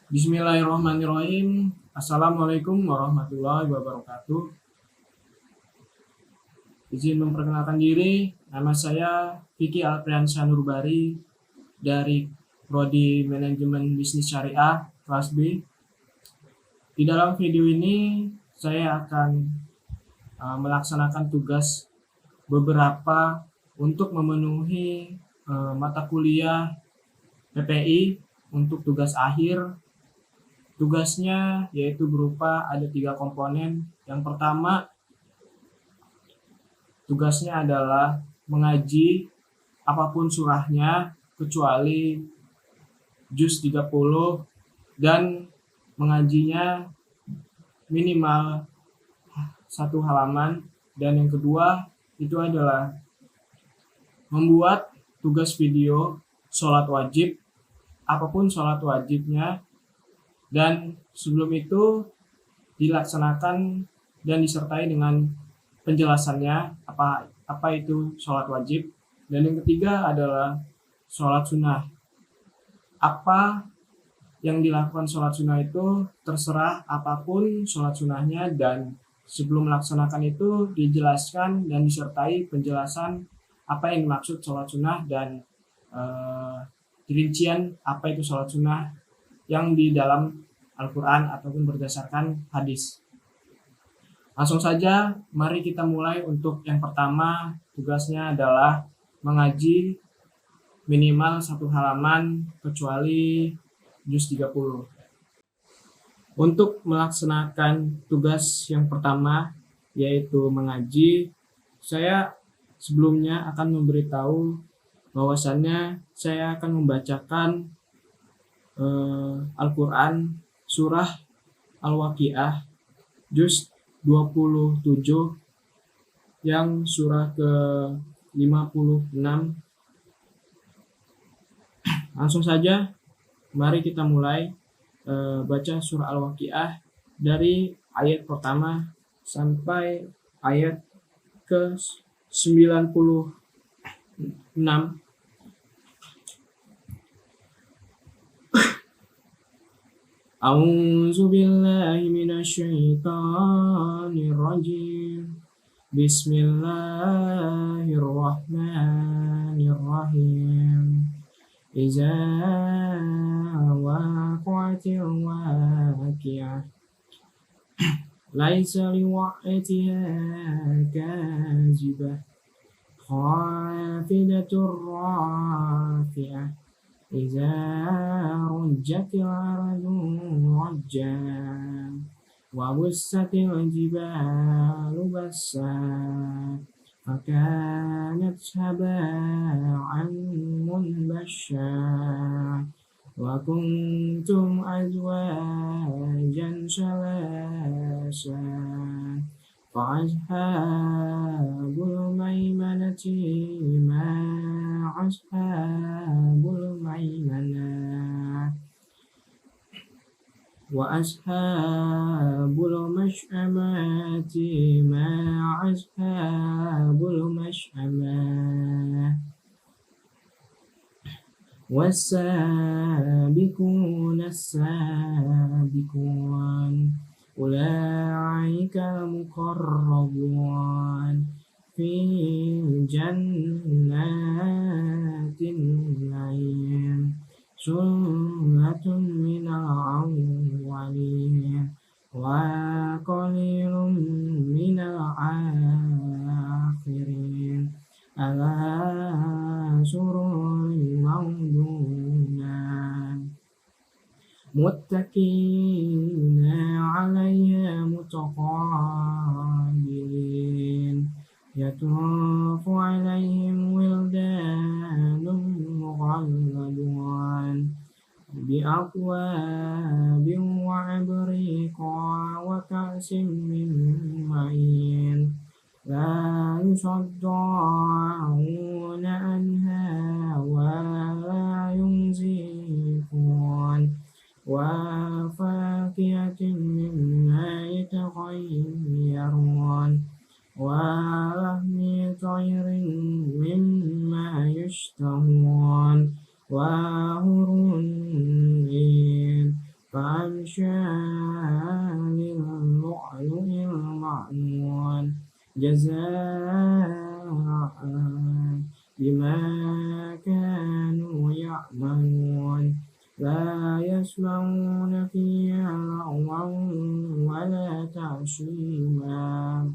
Bismillahirrahmanirrahim. Assalamualaikum warahmatullahi wabarakatuh. Izin memperkenalkan diri, nama saya Vicky Alpriansyah Nurbari dari Prodi Manajemen Bisnis Syariah kelas B. Di dalam video ini saya akan melaksanakan tugas beberapa untuk memenuhi mata kuliah PPI untuk tugas akhir. Tugasnya yaitu berupa ada 3 komponen. Yang pertama, tugasnya adalah mengaji apapun surahnya kecuali juz 30 dan mengajinya minimal 1 halaman. Dan yang kedua itu adalah membuat tugas video sholat wajib, apapun sholat wajibnya, dan sebelum itu dilaksanakan dan disertai dengan penjelasannya apa itu sholat wajib. Dan yang ketiga adalah sholat sunnah. Apa yang dilakukan sholat sunnah itu terserah apapun sholat sunnahnya, dan sebelum melaksanakan itu dijelaskan dan disertai penjelasan apa yang dimaksud sholat sunnah dan rincian apa itu sholat sunnah yang di dalam Al-Quran ataupun berdasarkan hadis. Langsung saja, mari kita mulai. Untuk yang pertama, tugasnya adalah mengaji minimal 1 halaman kecuali juz 30. Untuk melaksanakan tugas yang pertama, yaitu mengaji, saya sebelumnya akan memberitahu bahwasannya saya akan membacakan Al-Quran surah Al-Waqiah juz 27 yang surah ke-56. Langsung saja, mari kita mulai baca surah Al-Waqiah dari ayat pertama sampai ayat ke-96. A'udzu billahi minasyaitonir rajim. Bismillahirrahmanirrahim. Iza waqa'atil waqi'ah laisa liwaq'atiha kazibah khafidatur rafi'ah Iza rujjatil ardu rajja wa bussatil jibalu bassa fakanat haba'an munbashsha wa kuntum azwajan salasa fa ashabul maimanati ma ashabul maimanah wa ashabul mash'amati ma ashabul mash'amah was-sabiquna as-sabiqun ulaika al-muqarrabun fi jannatin na'im sullatun minal awwalin wa qalilun minal akhirin ala sururin mawdunah muttaqina 'alaiha mutaqabilin yatufu 'alaihim wildanun mughalladun bi'akwabin wa 'abriqa wa ka'sin min ma'in la yusaddauna anha wa la yunzifun wa fakihatin mimma yatakhayyarun wa lahmi tayrin mimma yashtahun wa hurun كأمثال اللؤلؤ المكنون جزاء بما كانوا يعملون لا يسمعون فيها لغوا ولا تأثيما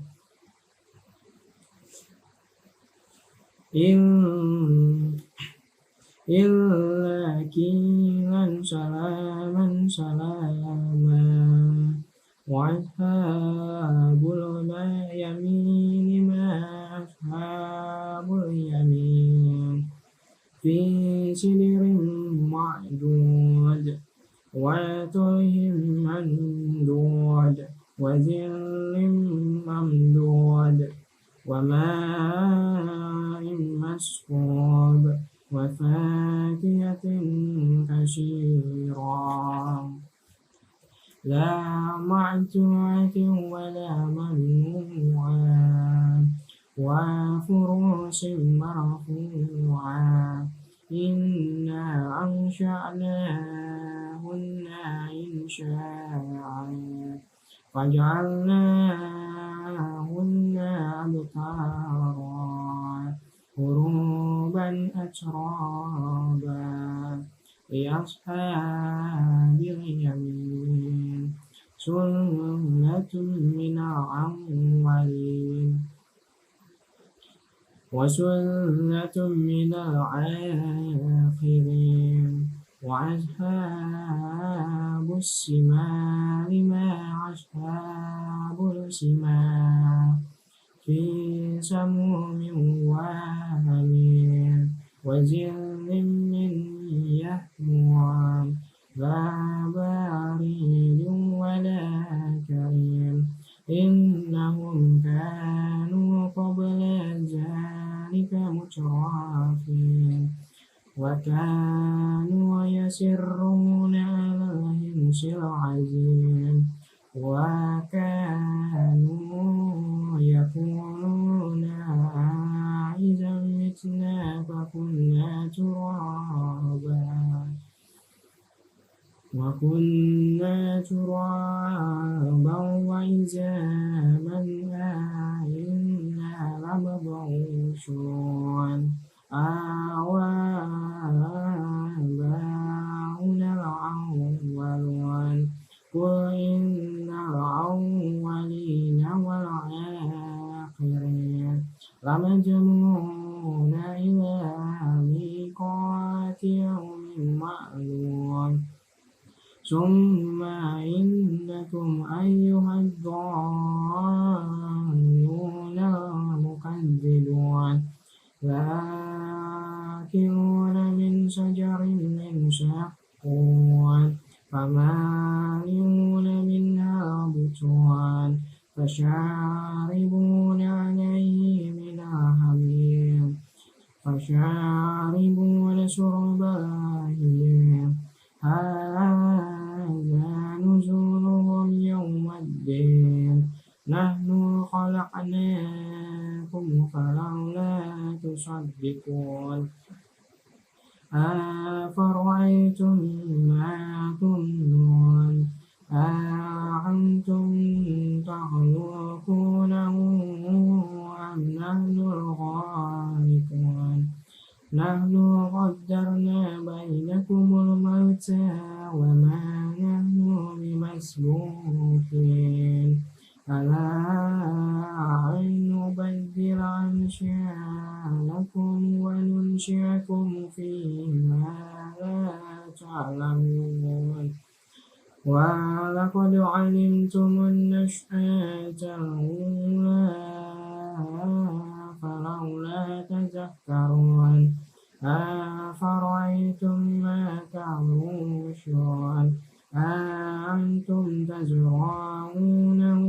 إلا قيلا سلاما سلاما وأصحاب اليمين ما أصحاب اليمين في سدر معدود وطلح منضود وظل ممدود وماء مسكوب وفاكهة كثيرة لا مقطوعة ولا ممنوعة وفرش مرفوعة إنا أنشأناهن إنشاء فجعلناهن أبكارا عربا أترابا لأصحاب اليمين سلة من الأولين وسلة من الآخرين وأصحاب الشمال ما أصحاب الشمال في سموم وحميم وظل من يحموم لا بارد ولا كريم إنهم كانوا قبل ذلك مترفين وكانوا يسرون على الحنس العظيم وكانوا يقولون إذا متنا فكنا ترابا وإذا منا إنا لمبعوثون آباؤنا الأولون قل إن الأولين والآخرين لمجموعون إلى ميقات يوم معلوم ثم إنكم أيها الضالون المكذبون لآكلون من شجر من زقوم فمالئون منها البطون فشاربون عليه من الحميم فشاربون شرب الهيم هذا نزلهم يوم الدين نحن خلقناكم فلولا تصدقون أفرأيتم ما تمنون أأنتم تخلقونه أم نحن الخالقون نحن قدرنا بينكم الموت وما نحن بمسبوقين ألا أن نبدل أمثالكم وننشئكم فيما لا تعلمون ولقد علمتم النشأة الأولى فلولا تذكرون أفرأيتم ما تحرثون أأنتم تزرعونه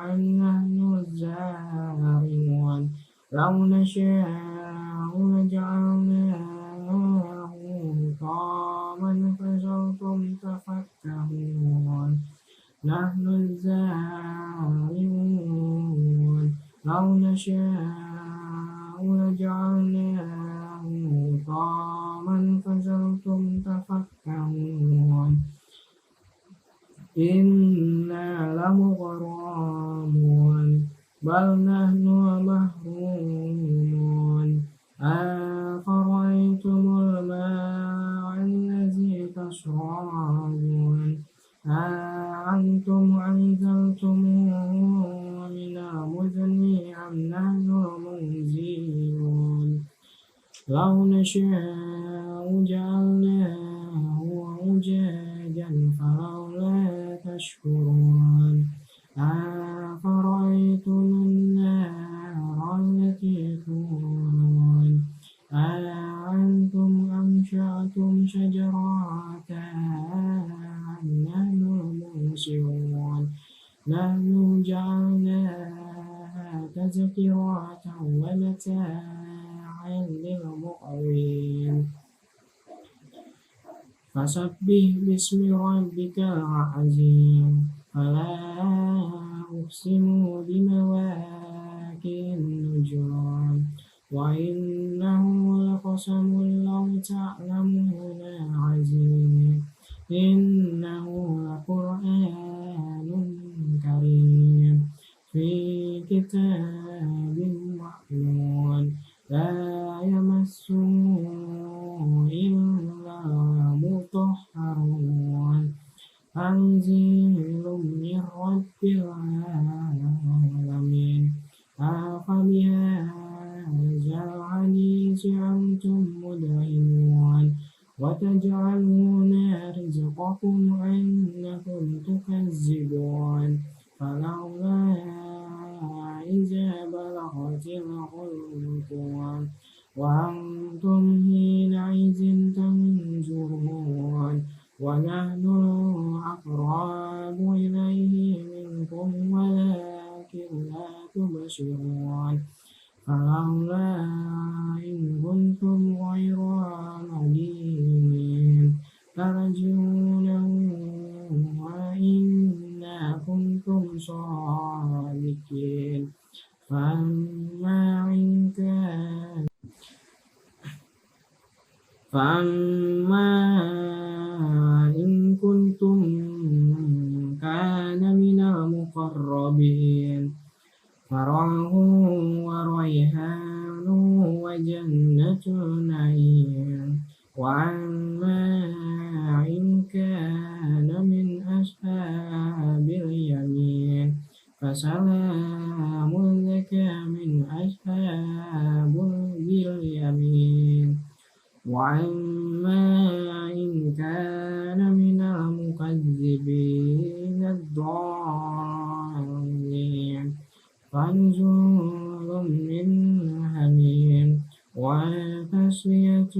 أم نحن الزارعون لو نشاء لجعلناه حطاما فظلتم تفكهون نحن الزارعون لو نشاء لجعلناه حطاما فظلتم تفكهون إنا لمغرمون بل نحن محرومون أفرأيتم الماء الذي تشربون أأنتم أنزلتموه من المزن أم نحن المنزلون لو نشاء جعلناه أجاجا فلولا تشكرون أفرأيتم النار التي تورون أأنتم أنشأتم شجرتها أم نحن المنشئون نحن جعلناها تذكرة ومتاعا للمقوين فسبح باسم ربك العظيم فلا أقسم بمواقع النجوم وإنه لقسم لو تعلمون عظيم إنه لقرآن كريم في كتاب مكنون لا يمسه إلا المطهرون تنزيل من رب العالمين أفبهذا الحديث أنتم مدهنون وتجعلون رزقكم أنكم تكذبون فلولا إذا بلغت الحلقوم وأنتم حينئذ تنظرون ونحن أقرب إليه منكم ولكن لا تبصرون فلولا إن كنتم غير مدينين ترجعونه وإن كنتم صادقين فأما إن كنتم كان من المقربين فروح وريحان وجنة نعيم وأما إن كان من أصحاب اليمين فسلام لك من أصحاب اليمين وأما إن كان من المكذبين الضالين فنزول من حميم وتصلية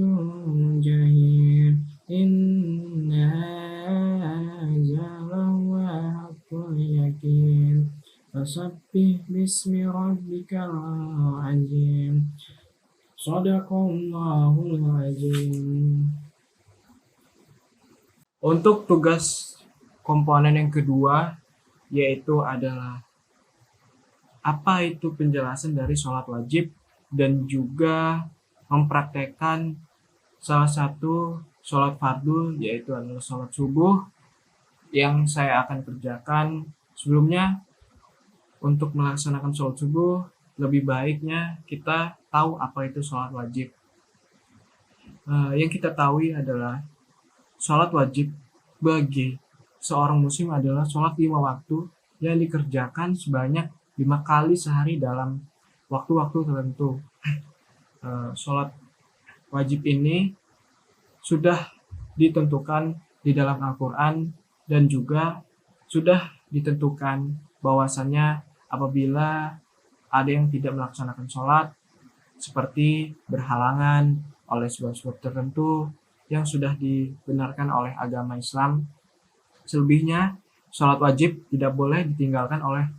جحيم إن هذا لهو حق اليقين فسبح باسم ربك العظيم Shadaqallahul azim. Untuk tugas komponen yang kedua yaitu adalah apa itu penjelasan dari sholat wajib dan juga mempraktekkan salah satu sholat fardu yaitu adalah sholat subuh yang saya akan kerjakan. Sebelumnya untuk melaksanakan sholat subuh lebih baiknya kita tahu apa itu sholat wajib. Yang kita tahu adalah sholat wajib bagi seorang muslim adalah sholat 5 waktu yang dikerjakan sebanyak 5 kali sehari dalam waktu-waktu tertentu. Sholat wajib ini sudah ditentukan di dalam Al-Quran dan juga sudah ditentukan bahwasannya apabila ada yang tidak melaksanakan sholat seperti berhalangan oleh sebab-sebab tertentu yang sudah dibenarkan oleh agama Islam. Selebihnya, sholat wajib tidak boleh ditinggalkan oleh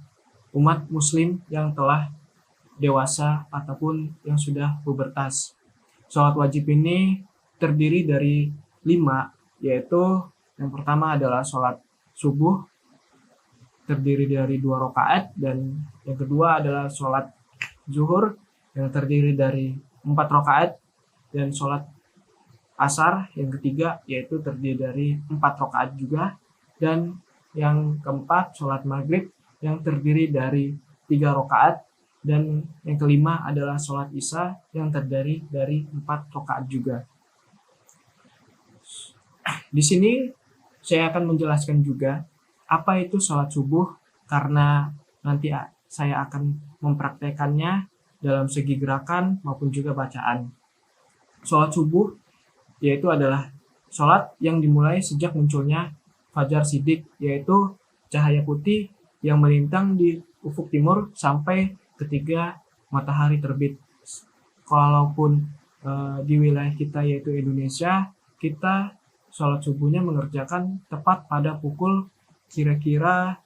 umat muslim yang telah dewasa ataupun yang sudah pubertas. Sholat wajib ini terdiri dari 5, yaitu yang pertama adalah sholat subuh, terdiri dari 2 rakaat, dan yang kedua adalah sholat zuhur yang terdiri dari 4 rakaat, dan sholat asar yang ketiga yaitu terdiri dari 4 rakaat juga, dan yang keempat sholat maghrib yang terdiri dari 3 rakaat, dan yang kelima adalah sholat isya yang terdiri dari 4 rakaat juga. Di sini saya akan menjelaskan juga apa itu sholat subuh, karena nanti saya akan mempraktekannya dalam segi gerakan maupun juga bacaan. Sholat subuh yaitu adalah sholat yang dimulai sejak munculnya fajar shidik, yaitu cahaya putih yang melintang di ufuk timur sampai ketika matahari terbit. Kalaupun di wilayah kita yaitu Indonesia, kita sholat subuhnya mengerjakan tepat pada pukul kira-kira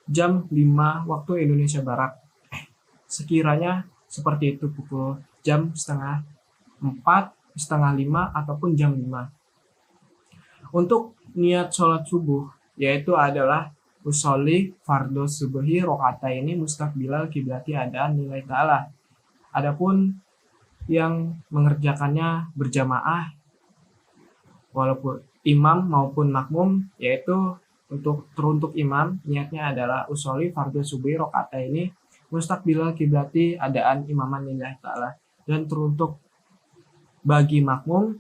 jam 5 waktu Indonesia Barat. Sekiranya seperti itu, pukul jam setengah 4, setengah 5, ataupun jam 5. Untuk niat sholat subuh yaitu adalah usolli fardhu subhi rakaataini mustaqbilal kiblati adaan lillahi ta'ala. Adapun yang mengerjakannya berjamaah walaupun imam maupun makmum, yaitu teruntuk imam niatnya adalah usolli fardhu subhi rakaataini mustaqbilal kiblati adaan imaman lillahi ta'ala, dan teruntuk bagi makmum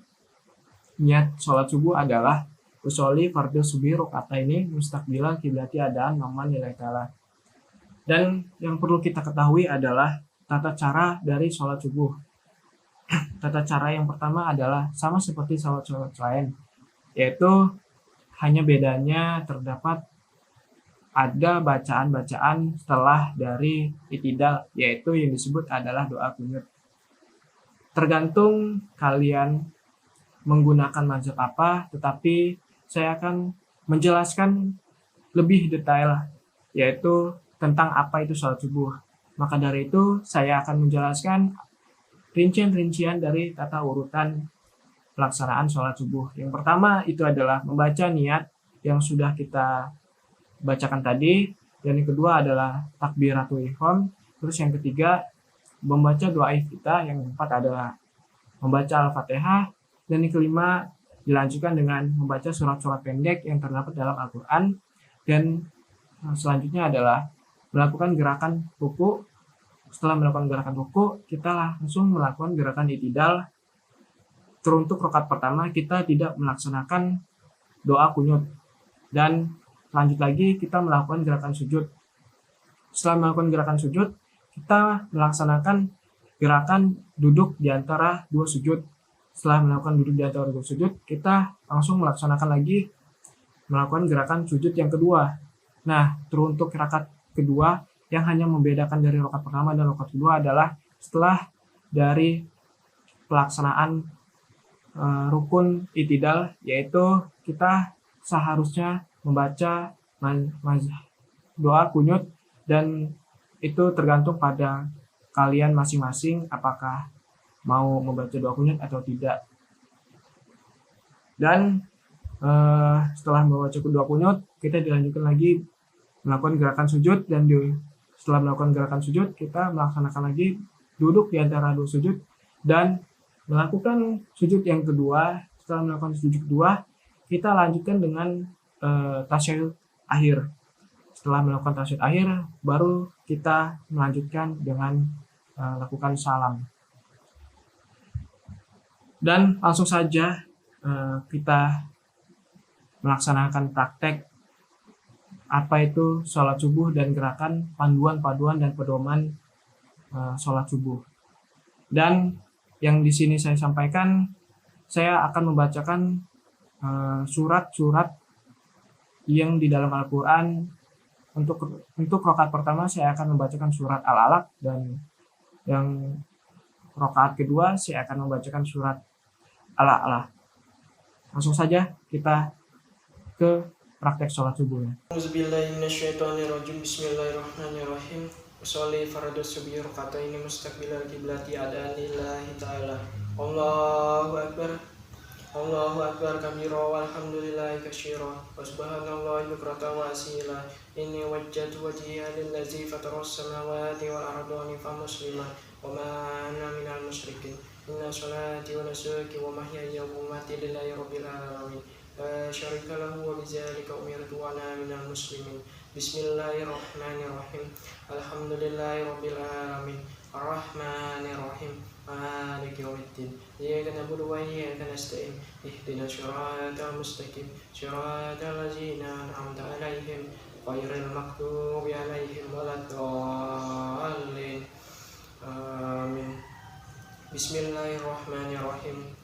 niat sholat subuh adalah usolli fardhu subhi rakaataini mustaqbilal kiblati adaan imaman lillahi ta'ala. Dan yang perlu kita ketahui adalah tata cara dari sholat subuh. Tata cara yang pertama adalah sama seperti sholat-sholat lain, yaitu hanya bedanya terdapat ada bacaan-bacaan setelah dari i'tidal, yaitu yang disebut adalah doa kunyut. Tergantung kalian menggunakan mazhab apa, tetapi saya akan menjelaskan lebih detail, yaitu tentang apa itu sholat subuh. Maka dari itu saya akan menjelaskan rincian-rincian dari tata urutan pelaksanaan sholat subuh. Yang pertama itu adalah membaca niat yang sudah kita bacakan tadi, dan yang kedua adalah takbiratul ihram, terus yang ketiga membaca doa iftitah, yang keempat adalah membaca Al-Fatihah, dan yang kelima dilanjutkan dengan membaca surat-surat pendek yang terdapat dalam Al-Quran, dan selanjutnya adalah melakukan gerakan ruku. Setelah melakukan gerakan ruku, kita langsung melakukan gerakan i'tidal. Teruntuk rakaat pertama kita tidak melaksanakan doa kunyut, dan lanjut lagi kita melakukan gerakan sujud. Setelah melakukan gerakan sujud, kita melaksanakan gerakan duduk di antara dua sujud. Setelah melakukan duduk di antara dua sujud, kita langsung melaksanakan lagi melakukan gerakan sujud yang kedua. Nah, teruntuk rakaat kedua yang hanya membedakan dari rakaat pertama dan rakaat kedua adalah setelah dari pelaksanaan rukun i'tidal, yaitu kita seharusnya membaca doa kunyut, dan itu tergantung pada kalian masing-masing apakah mau membaca doa kunyut atau tidak. Dan setelah membaca doa kunyut, kita dilanjutkan lagi melakukan gerakan sujud, dan setelah melakukan gerakan sujud kita melaksanakan lagi duduk di antara dua sujud dan melakukan sujud yang kedua. Setelah melakukan sujud kedua, kita lanjutkan dengan tasyahud akhir. Setelah melakukan tasyahud akhir, baru kita melanjutkan dengan lakukan salam. Dan langsung saja kita melaksanakan praktek apa itu sholat subuh dan gerakan panduan-panduan dan pedoman sholat subuh. Dan yang di sini saya sampaikan, saya akan membacakan surat-surat yang di dalam Al-Quran. Untuk rakaat pertama saya akan membacakan surat Al-Alaq, dan yang rakaat kedua saya akan membacakan surat Al-A'la. Langsung saja kita ke praktek sholat subuhnya. Auzubillahiminasyaitonirrajim. Bismillahirrahmanirrahim. Usolli fardhu subhi rakaataini mustaqbilal kiblati adaan lillahi ta'ala. Allahu akbar. Allahu akbar kabira walhamdulillahi katsira wa subhanallahi bukratan wa asila. Inni wajjahtu wajhiya lillazi fataras samawati wal arda hanifan musliman wa ma ana minal musyrikin. Inna sholati wa nusuki wa mahyaya wa mamati lillahi rabbil alamin. La syarika lahu wa bidzalika umirtu وأنا من المسلمين بسم الله الرحمن الرحيم الحمد لله رب العالمين الرحمن الرحيم مالك يوم الدين إياك نعبد وإياك نستعين اهدنا الصراط المستقيم صراط الذين أنعمت عليهم غير المغضوب عليهم ولا الضالين آمين بسم الله الرحمن الرحيم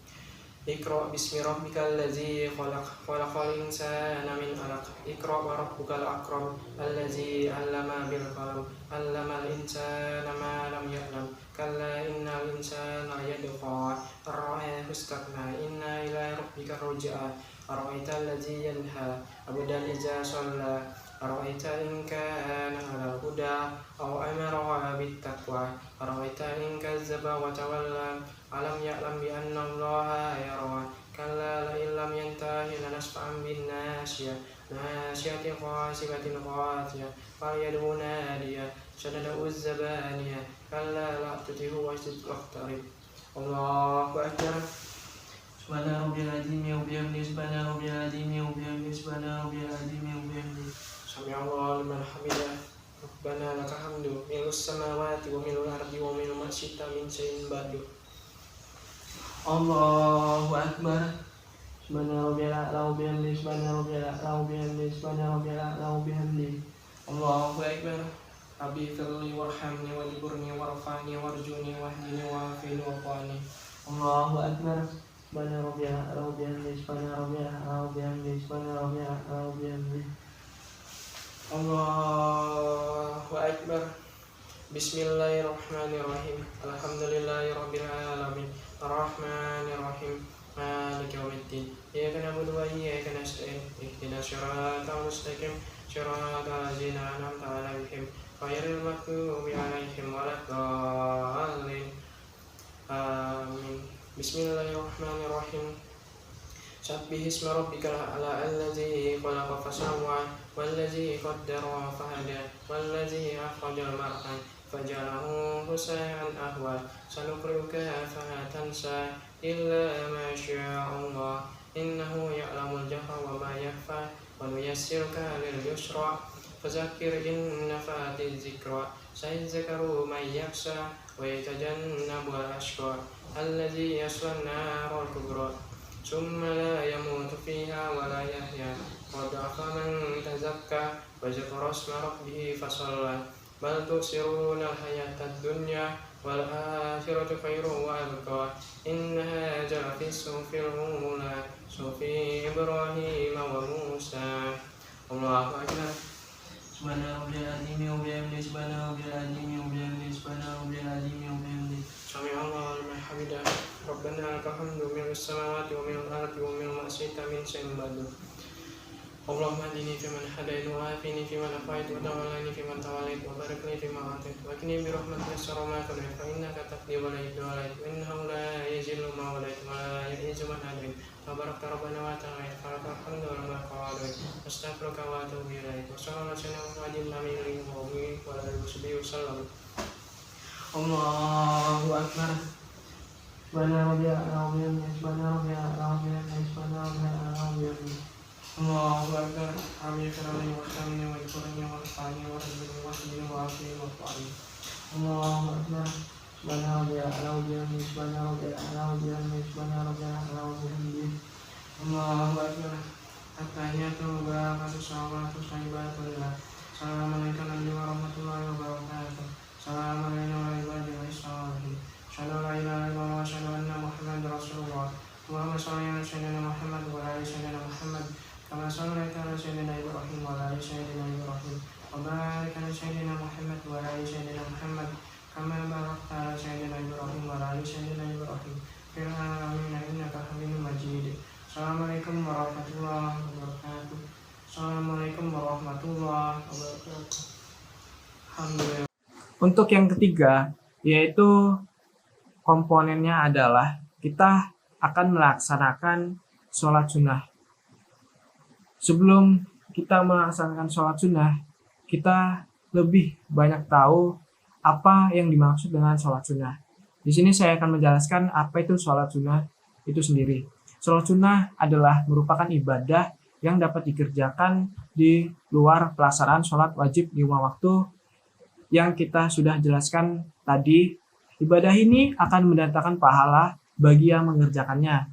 اقرأ باسم ربك الذي خلق خلق الإنسان من علق اقرأ وربك الأكرم الذي علم بالقلم علم الإنسان ما لم يعلم كلا إن الإنسان ليطغى أن رآه استغنى إن إلى ربك الرجعى أرأيت الذي ينهى عبدا إذا صلى أرأيت إن كان على الهدى أو أمر بالتقوى أرأيت إن كذب وتولى ألم يعلم بأن الله يرى كلا لئن لم ينته لنسفعا بالناشية ناشية خاسفة خاطئة فليدع نادية سندع الزبانية كلا لا تطعه واسجد واقترب الله أكبر سبحان ربي العظيم وبحمده سبحان ربي العظيم وبحمده سبحان ربي العظيم وبحمده سمع الله لمن حمده ربنا لك الحمد ملء السماوات وملء الأرض وملء ما شئت من شيء بعد Allahu Akbar Subhana rabbiyal a'la wa bihamdihi Subhana rabbiyal a'la wa bihamdihi Subhana rabbiyal a'la wa bihamdihi Allahu Akbar Rabbi firli warhamni wajburni warfa'ni warjuni wahdini wa'afini wa'afani Allahu Akbar Subhana rabbiyal a'la wa bihamdihi Subhana rabbiyal a'la wa bihamdihi Subhana rabbiyal a'la wa bihamdihi Allahu Akbar Bismillahirrahmanirrahim Alhamdulillahirabbil alamin Ar-Rahmanir Rahim Maliki yaumiddin Iyyaka na'budu wa iyyaka nasta'in ihdinas siratal mustaqim siratal ladzina an'amta 'alaihim ghairil maghdubi 'alaihim waladdallin Amin Bismillahirrahmanirrahim Sabbih isma rabbikal a'la alladzi khalaqa fasawwa wallazi qaddara fahada wallazi akhrajal mar'a فجعله غثاء أحوى سنقرئك فلا تنسى إلا ما شاء الله إنه يعلم الجهر وما يخفى ونيسرك لليسرى فذكر إن نفعت الذكرى سيذكر من يخشى ويتجنبها الأشقى الذي يصلى النار الكبرى ثم لا يموت فيها ولا يحيا قد أفلح من تزكى وذكر اسم ربه فصلى بل تؤثرون الحياة الدنيا والآخرة خير وأبقى إن هذا في الصحف الأولى صحف إبراهيم وموسى الله أكبر سبحان ربي العظيم وبحمده سبحان ربي العظيم وبحمده سبحان ربي العظيم وبحمده سمع الله لمن حمده ربنا لك الحمد ملء السماوات وملء الأرض وملء ما شئت من شيء بعد اللهم اهدني فيمن هديت وعافني فيمن عافيت وتولني فيمن توليت وبارك لي فيما اعطيت وقني برحمتك شر ما قضيت فانك تقضي ولا يقضى عليك وانه لا يذل ما وليت ولا يعز من هديت تبارك ربنا وتعالى فلك الحمد لما قضيت استغفرك واتوب اليك وصلى الله على سيدنا محمد النبي الامي وعلى اله وصحبه وسلم الله اكبر سبحان ربي العظيم سبحان ربي العظيم سبحان ربي العظيم Allahu Akbar Amin firali warhamni wajburni warfa'ni warhamni wahdini wa'afini wa'afani Allahu Akbar Subhana rabbiyal a'la wa bihamdihi Subhana rabbiyal a'la wa bihamdihi Subhana rabbiyal a'la wa bihamdihi Allahu Akbar At-tahiyyatu barakatuh salawatu sayyibatullah Assalamualaikum warahmatullahi wabarakatuh Assalamualaikum warahmatullahi wabarakatuh Asyhadu an la ilaha illallah wa asyhadu anna Muhammadar Rasulullah Allahumma shalli ala sayyidina Muhammad wa ala ali sayyidina Muhammad كما صليت على سيدنا إبراهيم وعلى آل سيدنا إبراهيم وبارك على سيدنا محمد وعلى آل سيدنا محمد كما باركت على سيدنا إبراهيم وعلى آل سيدنا إبراهيم في العالمين إنك حميد مجيد السلام عليكم ورحمة الله وبركاته السلام عليكم ورحمة الله وبركاته Alhamdulillah. Untuk yang ketiga yaitu komponennya adalah kita akan melaksanakan sholat sunnah. Sebelum kita melaksanakan sholat sunnah, kita lebih banyak tahu apa yang dimaksud dengan sholat sunnah. Di sini saya akan menjelaskan apa itu sholat sunnah itu sendiri. Sholat sunnah adalah merupakan ibadah yang dapat dikerjakan di luar pelaksanaan sholat wajib 5 waktu yang kita sudah jelaskan tadi. Ibadah ini akan mendatangkan pahala bagi yang mengerjakannya,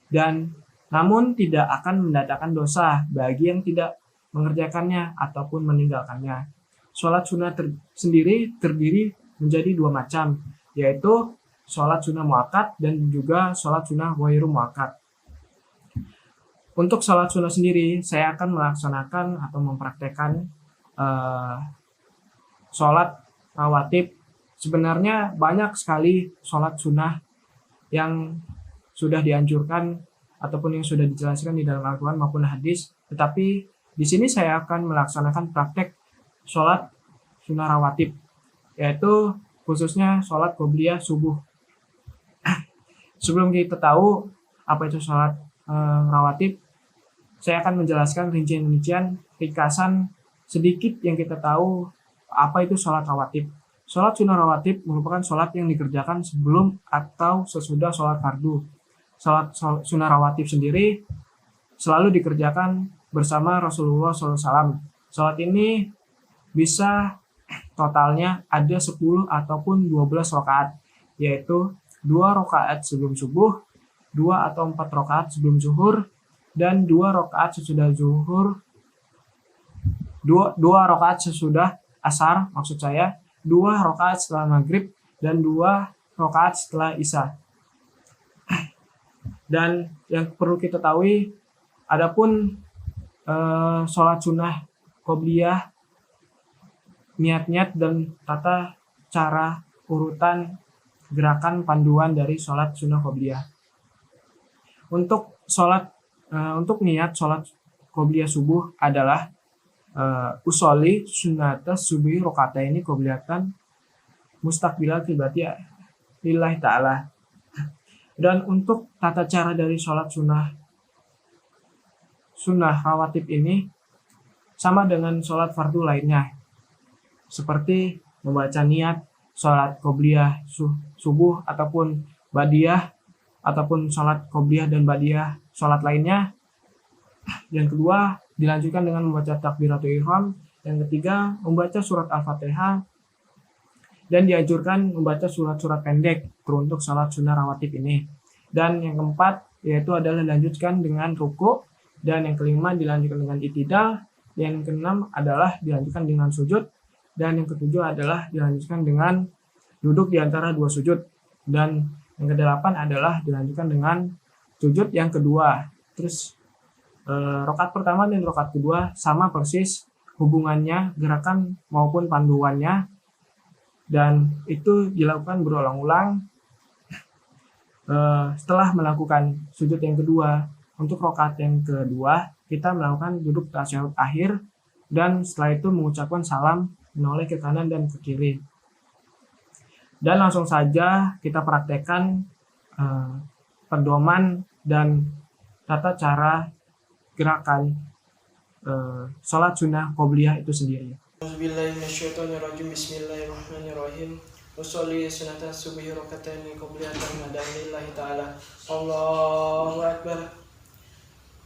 dan namun tidak akan mendatangkan dosa bagi yang tidak mengerjakannya ataupun meninggalkannya. Sholat sunnah sendiri terdiri menjadi 2 macam, yaitu sholat sunnah muakkad dan juga sholat sunnah ghairu muakkad. Untuk sholat sunnah sendiri, saya akan melaksanakan atau mempraktekkan sholat rawatib. Sebenarnya banyak sekali sholat sunnah yang sudah dianjurkan ataupun yang sudah dijelaskan di dalam Al-Quran maupun hadis, tetapi di sini saya akan melaksanakan praktek sholat sunnah rawatib, yaitu khususnya sholat qobliyah subuh. Sebelum kita tahu apa itu sholat rawatib, saya akan menjelaskan rincian-rincian ringkasan sedikit yang kita tahu apa itu sholat rawatib. Sholat sunnah rawatib merupakan sholat yang dikerjakan sebelum atau sesudah sholat fardu. Sholat sunnah rawatib sendiri selalu dikerjakan bersama Rasulullah SAW. Sholat ini bisa totalnya ada 10 ataupun 12 rakaat, yaitu 2 rakaat sebelum subuh, 2 atau 4 rakaat sebelum zuhur, dan 2 rakaat sesudah zuhur, 2 rakaat sesudah asar, maksud saya 2 rakaat setelah maghrib, dan 2 rakaat setelah isya. Dan yang perlu kita tahu, adapun sholat sunnah qobliyah, niat-niat dan tata cara urutan gerakan panduan dari sholat sunnah qobliyah. Untuk niat sholat qobliyah subuh adalah usolli sunnata subuhi rokataini qobliyatan mustaqbilal qiblati lillahi ta'ala. Dan untuk tata cara dari sholat sunnah rawatib ini sama dengan sholat fardu lainnya, seperti membaca niat sholat qobliyah subuh ataupun ba'diyah, ataupun sholat qobliyah dan ba'diyah sholat lainnya. Yang kedua, dilanjutkan dengan membaca takbiratul ihram. Yang ketiga, membaca surat Al-Fatihah. Dan dianjurkan membaca surat-surat pendek teruntuk sholat sunnah rawatib ini. Dan yang keempat, yaitu adalah dilanjutkan dengan ruku'. Dan yang kelima, dilanjutkan dengan i'tidal. Yang keenam adalah dilanjutkan dengan sujud. Dan yang ketujuh adalah dilanjutkan dengan duduk di antara 2 sujud. Dan yang kedelapan adalah dilanjutkan dengan sujud yang kedua. Terus rakaat pertama dan rakaat kedua sama persis hubungannya, gerakan maupun panduannya, dan itu dilakukan berulang-ulang. Setelah melakukan sujud yang kedua, untuk rakaat yang kedua kita melakukan duduk tasyahud akhir, dan setelah itu mengucapkan salam menoleh ke kanan dan ke kiri. Dan langsung saja kita praktekkan pedoman dan tata cara gerakan sholat sunnah qobliyah itu sendiri. Bismillahirrahmanirrahim. Usolli sunata subuhi rakataini qobliyatan lillahi ta'ala. Allahu akbar.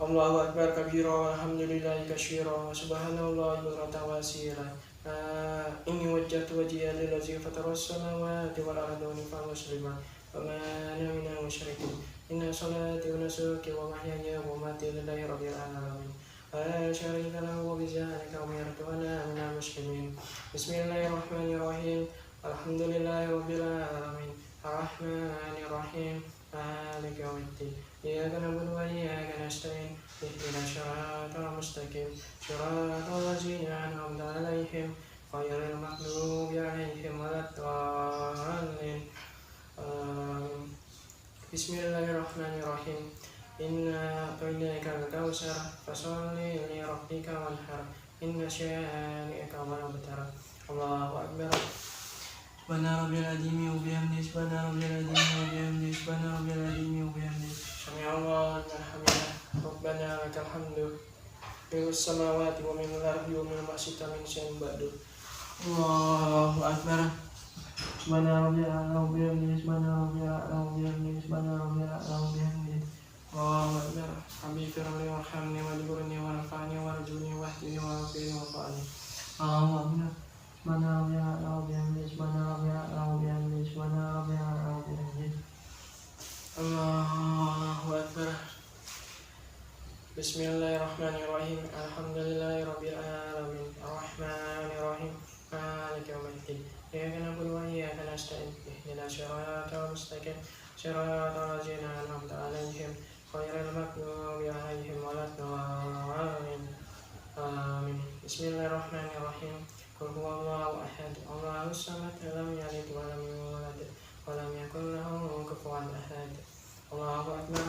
Allahu akbar kabira walhamdulillahi katsira wa subhanallahi bukratan wa asila. Inni wajjahtu wajhiya lillazi fatara as-samawati wal arda hanifan musliman wa ma ana minal musyrikin. Inna salati wa nusuki wa mahyaya wa mamati lillahi rabbil alamin. La syarika lahu wa bizalika umirtu wa ana minal muslimin. Bismillahirrahmanirrahim. Alhamdulillahi rabbil alamin. Arrahmanir rahim. Maliki yaumiddin. Iyyaka na'budu wa iyyaka nasta'in. Ihdinas siratal mustaqim. Siratal ladzina an'amta 'alaihim ghairil maghdubi 'alaihim waladdallin. Bismillahirrahmanirrahim. Inna a'tainaka al-kautsar fasholli li rabbika wanhar. Inna syani'aka huwal abtar. Allahu akbar. Subhana rabbil azimi wa bihamdihi. Subhana rabbil azimi wa bihamdihi. Subhana rabbil azimi wa bihamdihi. Sami'allahu liman hamidah. Rabbana lakal hamdu. Mil'us samawati wa mil'ul ardi wa mil'u ma syi'ta min syai'in ba'du. Allahu akbar. Subhana rabbil a'la wa bihamdihi. Subhana rabbil a'la wa bihamdihi. Subhana rabbil a'la wa bihamdihi. الله أكبر ربي اغفر لي وارحمني واجبرني وارفعني وارجوني واهدني وعافني وارفعني الله أكبر سبحان ربي الأعلى وبحمده سبحان ربي الأعلى وبحمده سبحان ربي الأعلى وبحمده الله أكبر بسم الله الرحمن الرحيم الحمد لله رب العالمين الرحمن الرحيم مالك يوم الدين إياك نعبد وإياك نستعين اهدنا الصراط المستقيم صراط الذين أنعمت عليهم غير المغضوب عليهم ولا الضالين آمين بسم الله الرحمن الرحيم قل هو الله أحد الله الصمد لم يلد ولم يولد ولم يكن له كفوا أحد الله أكبر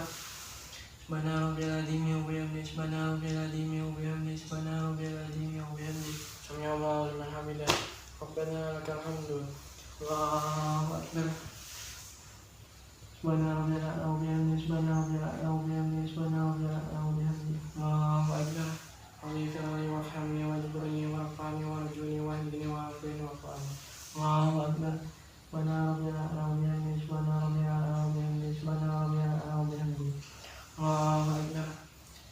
سبحان ربي العظيم وبحمده سبحان ربي العظيم وبحمده سبحان ربي العظيم وبحمده سمع الله لمن حمده ربنا لك الحمد الله أكبر سبحان ربي الأعلى وبحمده سبحان ربي الأعلى وبحمده سبحان ربي الأعلى وبحمده الله أكبر ربي اغفر لي وارحمني واجبرني وارفعني وارجوني واهدني وعافني وارفعني الله أكبر سبحان ربي الأعلى وبحمده سبحان ربي الأعلى وبحمده سبحان ربي الأعلى وبحمده الله أكبر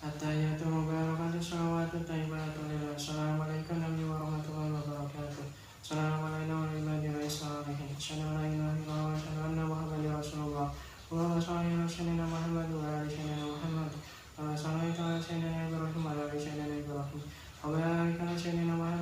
التحيات المباركات الصلوات الطيبات لله السلام عليكم ورحمة الله وبركاته السلام علينا وعلى عباد الصالحين أشهد أن لا إله إلا الله وأشهد أن محمدا رسول الله اللهم صل على سيدنا محمد وعلى آل سيدنا محمد كما صليت على سيدنا إبراهيم وعلى آل سيدنا إبراهيم وبارك على سيدنا محمد